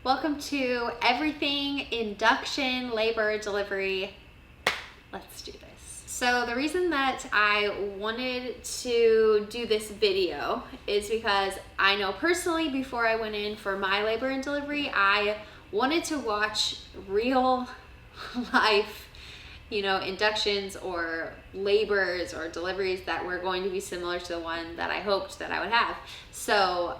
Welcome to everything induction, labor, delivery. Let's do this. So the reason that I wanted to do this video is because I know personally before I went in for my labor and delivery, I wanted to watch real life, inductions or labors or deliveries that were going to be similar to the one that I hoped that I would have. So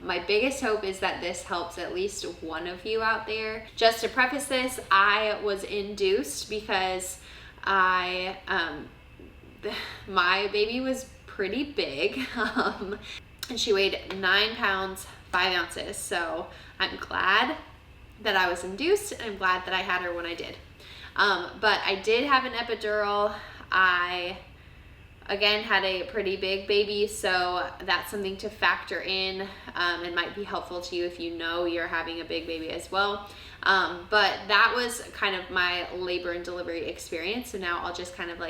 my biggest hope is that this helps at least one of you out there. Just to preface this, I was induced because my baby was pretty big, and she weighed 9 pounds, 5 ounces. So I'm glad that I was induced, and I'm glad that I had her when I did. But I did have an epidural. I, again, had a pretty big baby, so that's something to factor in, and might be helpful to you if you know you're having a big baby as well. But that was kind of my labor and delivery experience. So now I'll just kind of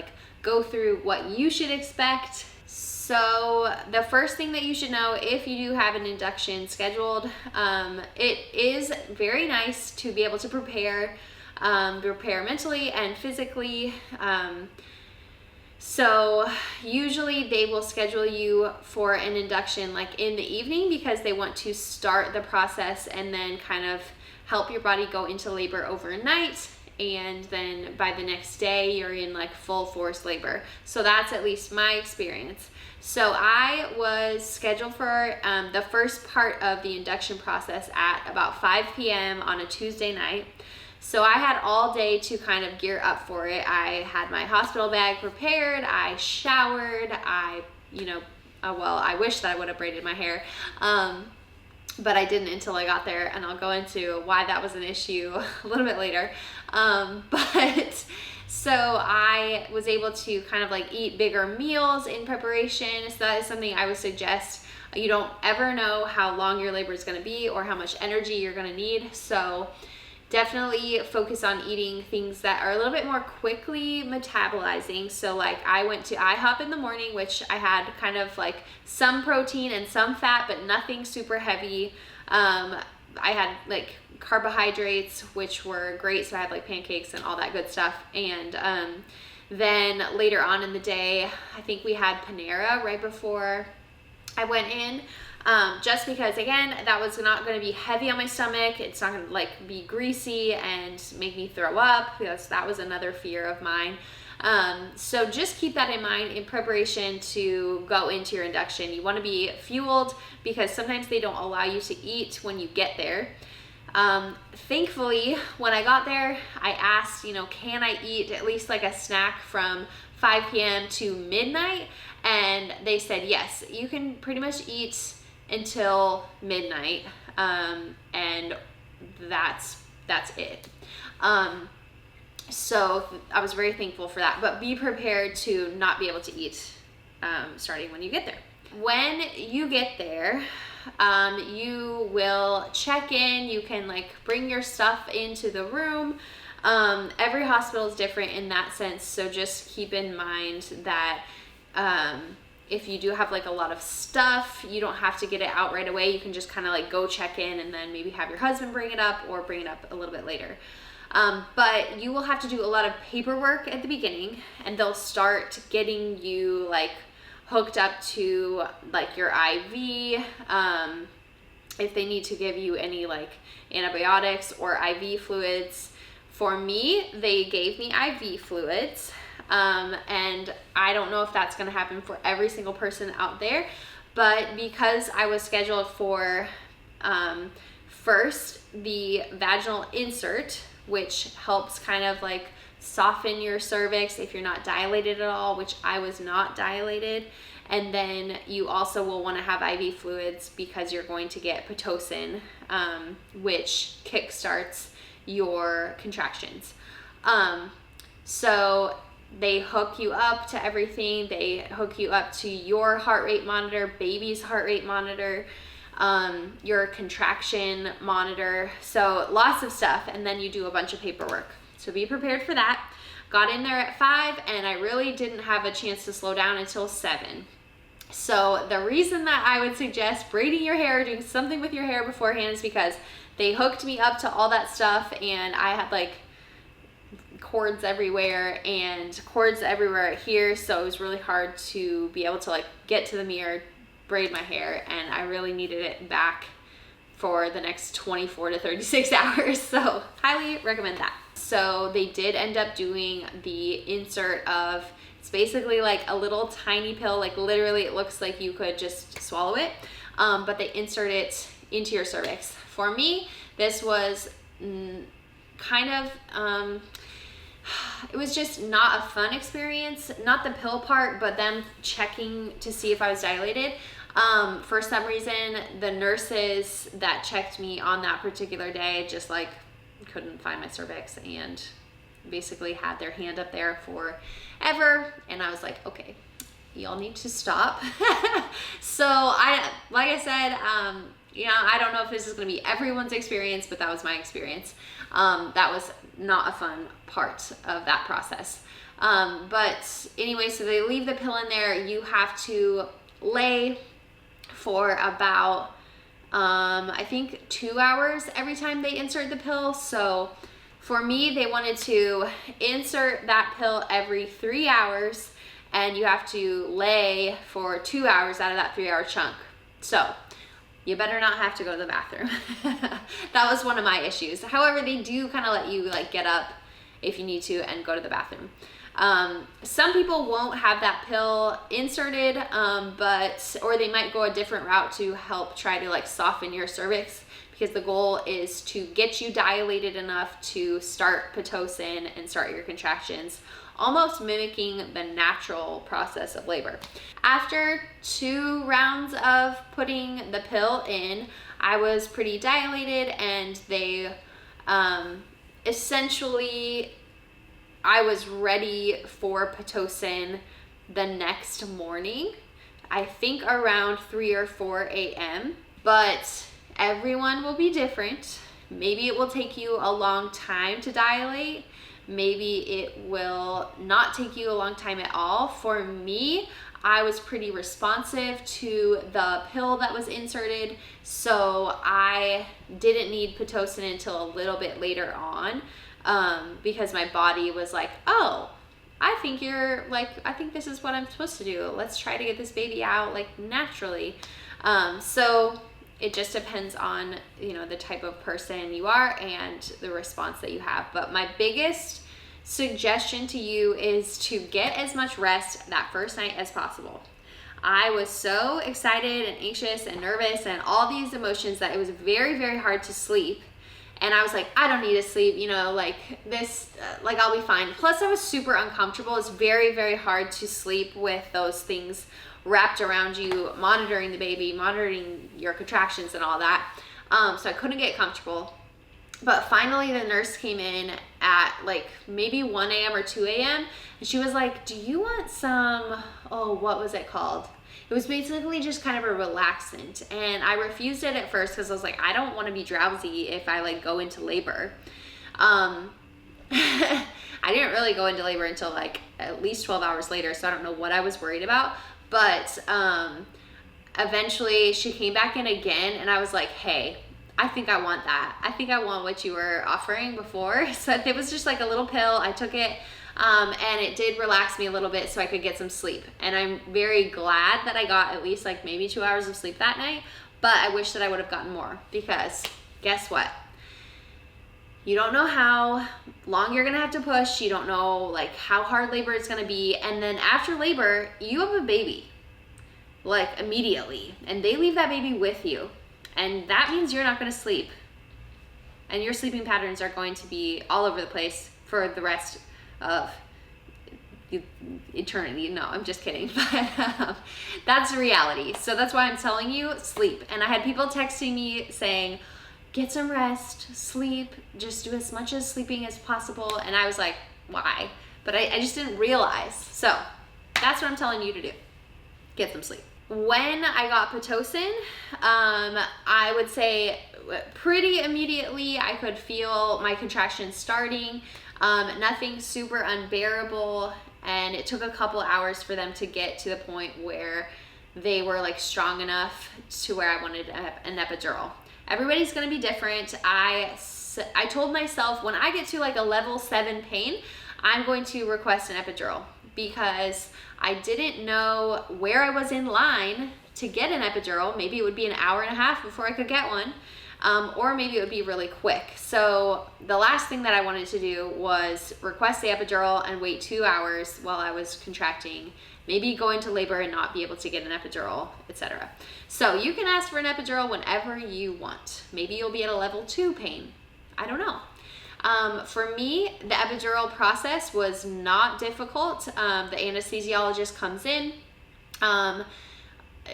go through what you should expect. So the first thing that you should know, if you do have an induction scheduled, it is very nice to be able to prepare mentally and physically. So usually they will schedule you for an induction in the evening because they want to start the process and then kind of help your body go into labor overnight. And then by the next day, you're in full force labor. So that's at least my experience. So I was scheduled for the first part of the induction process at about 5 p.m. on a Tuesday night. So I had all day to kind of gear up for it. I had my hospital bag prepared. I showered. I wish that I would have braided my hair. But I didn't until I got there, and I'll go into why that was an issue a little bit later. But so I was able to kind of eat bigger meals in preparation. So that is something I would suggest. You don't ever know how long your labor is going to be or how much energy you're going to need. So definitely focus on eating things that are a little bit more quickly metabolizing. So I went to IHOP in the morning, which I had kind of some protein and some fat, but nothing super heavy. I had carbohydrates, which were great. So I had pancakes and all that good stuff. And then later on in the day, I think we had Panera right before I went in. Just because, again, that was not going to be heavy on my stomach. It's not going to be greasy and make me throw up, because that was another fear of mine. So just keep that in mind in preparation to go into your induction. You want to be fueled because sometimes they don't allow you to eat when you get there. Thankfully, when I got there, I asked, can I eat at least a snack from 5 p.m. to midnight? And they said, yes, you can pretty much eat until midnight, and that's it. So I was very thankful for that, but be prepared to not be able to eat starting when you get there. When you get there, you will check in. You can bring your stuff into the room. Every hospital is different in that sense, so just keep in mind that if you do have a lot of stuff, you don't have to get it out right away. You can just kind of go check in and then maybe have your husband bring it up or bring it up a little bit later. But you will have to do a lot of paperwork at the beginning, and they'll start getting you hooked up to your IV. If they need to give you any antibiotics or IV fluids. For me, they gave me IV fluids. And I don't know if that's going to happen for every single person out there, but because I was scheduled for first the vaginal insert, which helps kind of soften your cervix if you're not dilated at all, which I was not dilated. And then you also will want to have IV fluids because you're going to get Pitocin, which kickstarts your contractions. So they hook you up to everything. They hook you up to your heart rate monitor, baby's heart rate monitor, your contraction monitor. So lots of stuff. And then you do a bunch of paperwork. So be prepared for that. Got in there at 5, and I really didn't have a chance to slow down until 7. So the reason that I would suggest braiding your hair, doing something with your hair beforehand, is because they hooked me up to all that stuff, and I had like cords everywhere and cords everywhere here, so it was really hard to be able to like get to the mirror, braid my hair, and I really needed it back for the next 24 to 36 hours. So highly recommend that. So they did end up doing the insert of, it's basically like a little tiny pill, like literally it looks like you could just swallow it, but they insert it into your cervix. For me, this was kind of, it was just not a fun experience, not the pill part, but them checking to see if I was dilated. For some reason, the nurses that checked me on that particular day just like couldn't find my cervix and basically had their hand up there forever. And I was like, okay, y'all need to stop. So like I said, you know, I don't know if this is going to be everyone's experience, but that was my experience. That was not a fun part of that process. But anyway, so they leave the pill in there. You have to lay for about, I think 2 hours every time they insert the pill. So for me, they wanted to insert that pill every 3 hours, and you have to lay for 2 hours out of that 3 hour chunk. So you better not have to go to the bathroom. That was one of my issues. However, they do kind of let you like get up if you need to and go to the bathroom. Some people won't have that pill inserted, or they might go a different route to help try to like soften your cervix, because the goal is to get you dilated enough to start Pitocin and start your contractions, almost mimicking the natural process of labor. After 2 rounds of putting the pill in, I was pretty dilated, and they essentially, I was ready for Pitocin the next morning, I think around 3 or 4 a.m. But everyone will be different. Maybe it will take you a long time to dilate. Maybe it will not take you a long time at all. For me, I was pretty responsive to the pill that was inserted, so I didn't need Pitocin until a little bit later on, because my body was like, oh, I think this is what I'm supposed to do. Let's try to get this baby out like naturally. So it just depends on, you know, the type of person you are and the response that you have. But my biggest suggestion to you is to get as much rest that first night as possible. I was so excited and anxious and nervous and all these emotions that it was very, very hard to sleep. And I was like, I don't need to sleep, you know, like this, like I'll be fine. Plus I was super uncomfortable. It's very, very hard to sleep with those things wrapped around you, monitoring the baby, monitoring your contractions and all that. So I couldn't get comfortable. But finally the nurse came in at like maybe 1 a.m. or 2 a.m. and she was like, do you want some, what was it called? It was basically just kind of a relaxant. And I refused it at first because I was like, I don't want to be drowsy if I like go into labor. I didn't really go into labor until like at least 12 hours later, so I don't know what I was worried about. But eventually she came back in again and I was like, hey, I think I want that. I think I want what you were offering before. So it was just like a little pill. I took it and it did relax me a little bit so I could get some sleep. And I'm very glad that I got at least like maybe 2 hours of sleep that night, but I wish that I would have gotten more, because guess what? You don't know how long you're gonna have to push. You don't know like how hard labor is gonna be. And then after labor, you have a baby, like immediately, and they leave that baby with you. And that means you're not gonna sleep. And your sleeping patterns are going to be all over the place for the rest of eternity. No, I'm just kidding. But that's the reality. So that's why I'm telling you, sleep. And I had people texting me saying, get some rest, sleep, just do as much as sleeping as possible. And I was like, why? But I just didn't realize. So that's what I'm telling you to do. Get some sleep. When I got Pitocin, I would say pretty immediately I could feel my contractions starting. Nothing super unbearable, and it took a couple hours for them to get to the point where they were like strong enough to where I wanted an epidural. Everybody's gonna be different. I told myself when I get to like a level 7 pain, I'm going to request an epidural, because I didn't know where I was in line to get an epidural. Maybe it would be an hour and a half before I could get one, or maybe it would be really quick. So the last thing that I wanted to do was request the epidural and wait 2 hours while I was contracting, maybe go into labor and not be able to get an epidural, etc. So you can ask for an epidural whenever you want. Maybe you'll be at a level 2 pain. I don't know. For me, the epidural process was not difficult. The anesthesiologist comes in. I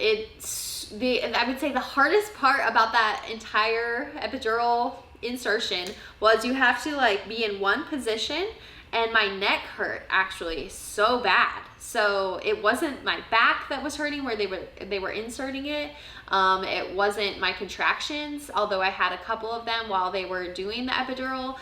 would say the hardest part about that entire epidural insertion was you have to like be in one position, and my neck hurt actually so bad. So it wasn't my back that was hurting where they were inserting it. It wasn't my contractions, although I had a couple of them while they were doing the epidural.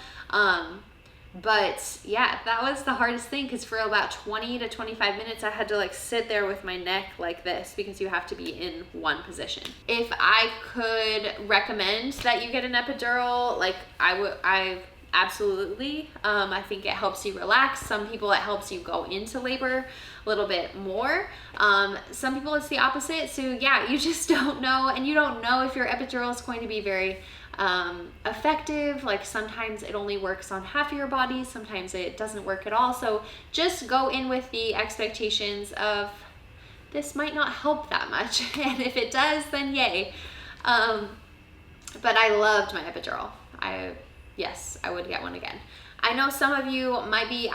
But yeah, that was the hardest thing, because for about 20 to 25 minutes I had to like sit there with my neck like this, because you have to be in one position. If I could recommend that you get an epidural, like I absolutely. I think it helps you relax. Some people it helps you go into labor a little bit more. Some people it's the opposite. So yeah, you just don't know, and you don't know if your epidural is going to be very effective. Like sometimes it only works on half of your body, sometimes it doesn't work at all. So just go in with the expectations of this might not help that much, and if it does, then yay. But I loved my epidural. Yes, I would get one again. I know some of you might be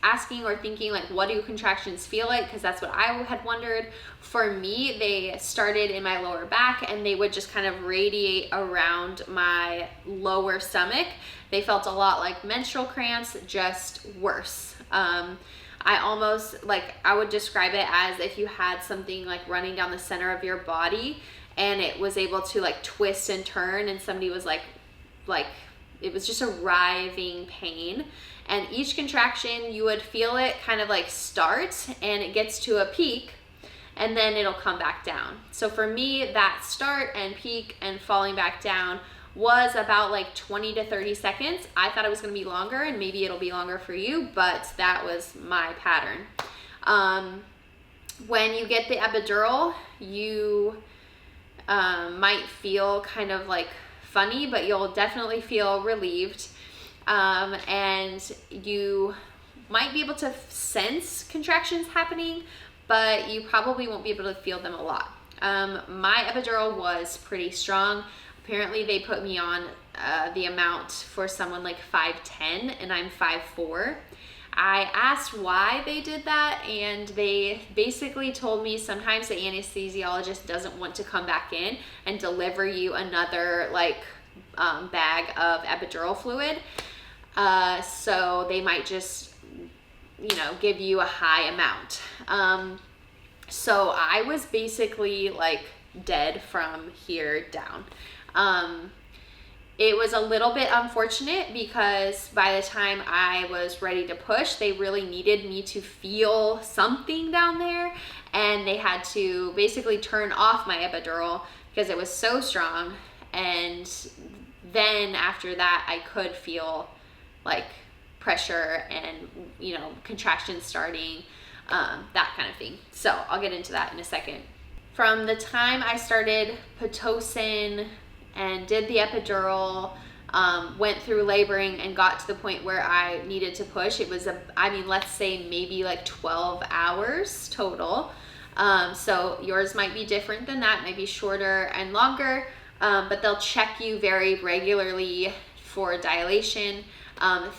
asking or thinking like, what do contractions feel like? Because that's what I had wondered. For me, they started in my lower back and they would just kind of radiate around my lower stomach. They felt a lot like menstrual cramps, just worse. I almost I would describe it as if you had something like running down the center of your body and it was able to like twist and turn, and somebody was like it was just a writhing pain. And each contraction, you would feel it kind of like start and it gets to a peak and then it'll come back down. So for me, that start and peak and falling back down was about like 20 to 30 seconds. I thought it was gonna be longer, and maybe it'll be longer for you, but that was my pattern. When you get the epidural, you might feel kind of like funny, but you'll definitely feel relieved. And you might be able to sense contractions happening, but you probably won't be able to feel them a lot. My epidural was pretty strong. Apparently they put me on the amount for someone like 5'10", and I'm 5'4". I asked why they did that, and they basically told me sometimes the anesthesiologist doesn't want to come back in and deliver you another bag of epidural fluid. So they might just, give you a high amount. So I was basically dead from here down. It was a little bit unfortunate because by the time I was ready to push, they really needed me to feel something down there, and they had to basically turn off my epidural because it was so strong. And then after that, I could feel pressure and, contractions starting, that kind of thing. So I'll get into that in a second. From the time I started Pitocin and did the epidural, went through laboring and got to the point where I needed to push, it was, let's say maybe 12 hours total. So yours might be different than that, might be shorter and longer, but they'll check you very regularly for dilation.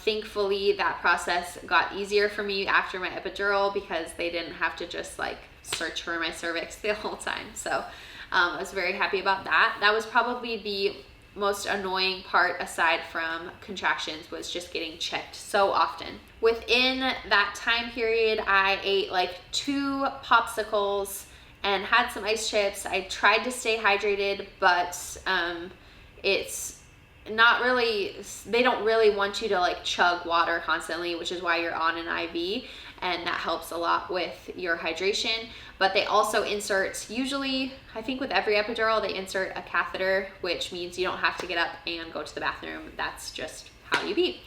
Thankfully, that process got easier for me after my epidural because they didn't have to just search for my cervix the whole time. So I was very happy about that. That was probably the most annoying part aside from contractions, was just getting checked so often. Within that time period, I ate 2 popsicles and had some ice chips. I tried to stay hydrated, but it's not really, they don't really want you to chug water constantly, which is why you're on an IV. and that helps a lot with your hydration. But they also insert, usually, I think with every epidural, they insert a catheter, which means you don't have to get up and go to the bathroom. That's just how you be.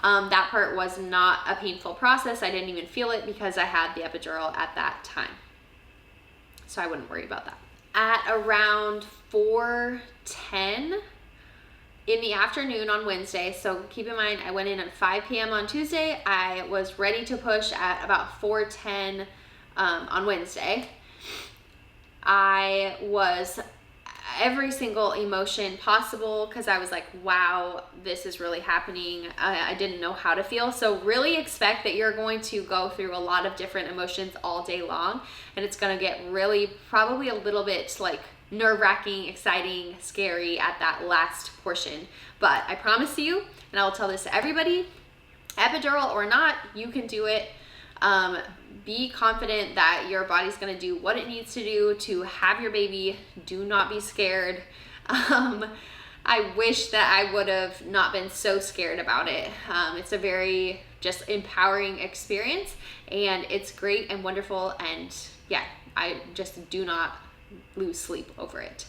That part was not a painful process. I didn't even feel it because I had the epidural at that time. So I wouldn't worry about that. At around 4:10 in the afternoon on Wednesday, so keep in mind I went in at 5 p.m. on Tuesday. I was ready to push at about 4:10 on Wednesday. I was every single emotion possible because I was like, wow, this is really happening. I didn't know how to feel. So really expect that you're going to go through a lot of different emotions all day long, and it's going to get really probably a little bit like nerve-wracking, exciting, scary at that last portion. But I promise you, and I will tell this to everybody, epidural or not, you can do it. Be confident that your body's going to do what it needs to do to have your baby. Do not be scared. I wish that I would have not been so scared about it. It's a very just empowering experience, and it's great and wonderful, and yeah, I just do not lose sleep over it.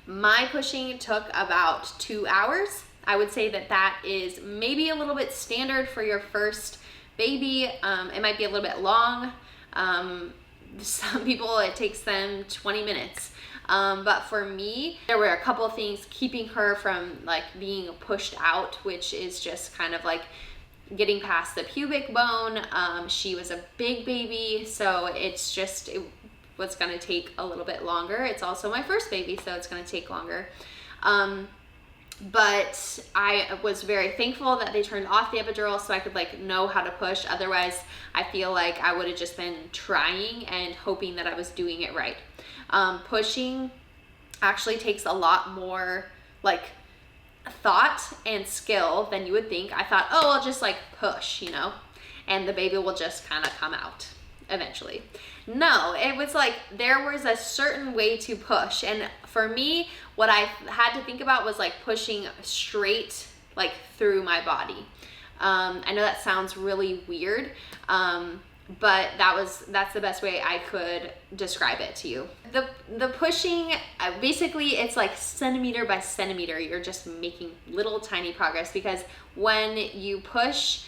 My pushing took about 2 hours. I would say that that is maybe a little bit standard for your first baby. It might be a little bit long. Some people, it takes them 20 minutes. But for me, there were a couple of things keeping her from like being pushed out, which is just kind of like getting past the pubic bone. She was a big baby, so it was going to take a little bit longer. It's also my first baby, so it's going to take longer. But I was very thankful that they turned off the epidural so I could like know how to push. Otherwise, I feel like I would have just been trying and hoping that I was doing it right. Pushing actually takes a lot more like thought and skill than you would think. I thought, oh, I'll just like push, you know, and the baby will just kind of come out eventually. No, it was like there was a certain way to push, and for me, what I had to think about was like pushing straight like through my body. I know that sounds really weird, but that's the best way I could describe it to you. The pushing, basically it's like centimeter by centimeter. You're just making little tiny progress, because when you push,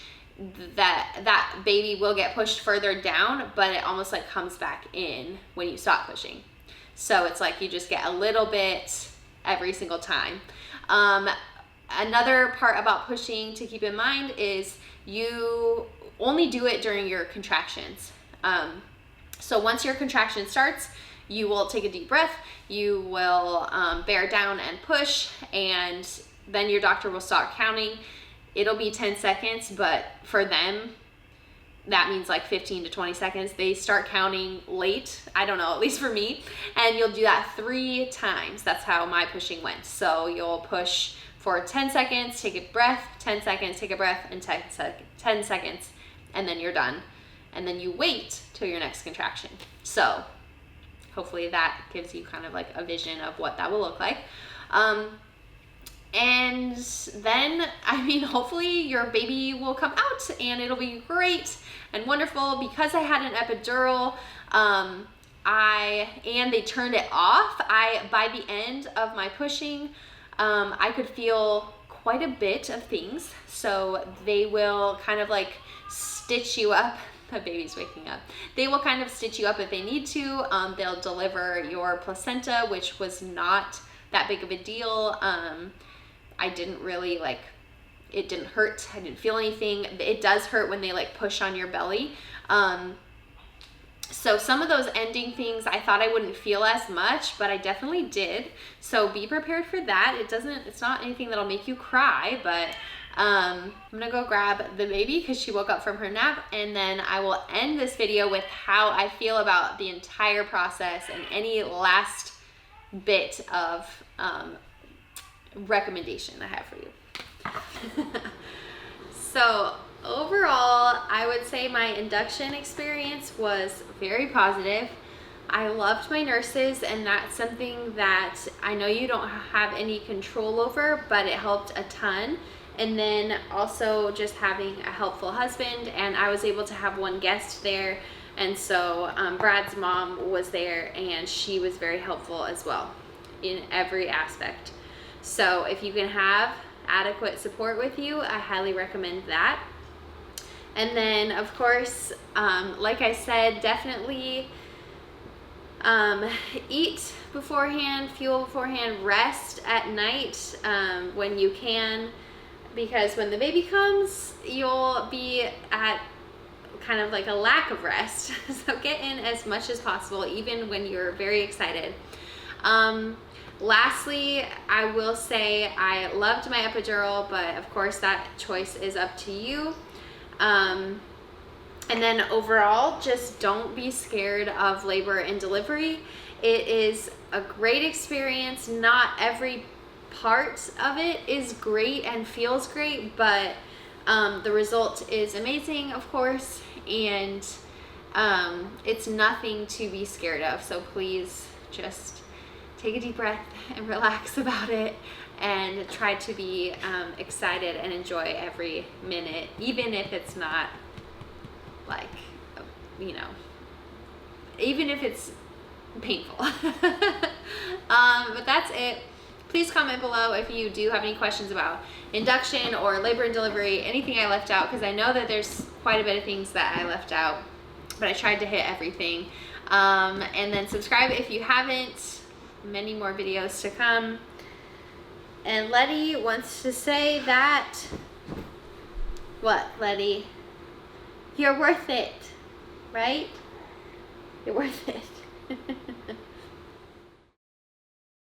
that baby will get pushed further down, but it almost like comes back in when you stop pushing. So it's like you just get a little bit every single time. Another part about pushing to keep in mind is you only do it during your contractions. So once your contraction starts, you will take a deep breath, you will bear down and push, and then your doctor will start counting. It'll be 10 seconds, but for them, that means like 15 to 20 seconds. They start counting late, I don't know, at least for me, and you'll do that 3 times. That's how my pushing went. So you'll push for 10 seconds, take a breath, 10 seconds, take a breath, and 10 seconds, and then you're done. And then you wait till your next contraction. So hopefully that gives you kind of like a vision of what that will look like. And then, I mean, hopefully your baby will come out and it'll be great and wonderful. Because I had an epidural, and they turned it off, by the end of my pushing, I could feel quite a bit of things. So they will kind of like stitch you up. My baby's waking up. They will kind of stitch you up if they need to. They'll deliver your placenta, which was not that big of a deal. I didn't really like, it didn't hurt. I didn't feel anything. It does hurt when they like push on your belly. So some of those ending things, I thought I wouldn't feel as much, but I definitely did. So be prepared for that. It's not anything that'll make you cry, but I'm gonna go grab the baby because she woke up from her nap, and then I will end this video with how I feel about the entire process and any last bit of recommendation I have for you. So overall, I would say my induction experience was very positive. I loved my nurses, and that's something that I know you don't have any control over, but it helped a ton. And then also just having a helpful husband, and I was able to have one guest there, and so Brad's mom was there, and she was very helpful as well in every aspect. So if you can have adequate support with you, I highly recommend that. And then of course, like I said, definitely eat beforehand, fuel beforehand, rest at night when you can, because when the baby comes, you'll be at kind of like a lack of rest. So get in as much as possible, even when you're very excited. Lastly, I will say I loved my epidural, but of course that choice is up to you. And then overall, just don't be scared of labor and delivery. It is a great experience. Not every part of it is great and feels great, but the result is amazing, of course, and it's nothing to be scared of. So please just take a deep breath and relax about it, and try to be excited and enjoy every minute, even if it's not like, you know, even if it's painful. But that's it. Please comment below if you do have any questions about induction or labor and delivery, anything I left out, because I know that there's quite a bit of things that I left out, but I tried to hit everything. And then subscribe if you haven't. Many more videos to come. And Letty wants to say that, what, Letty? You're worth it, right? You're worth it.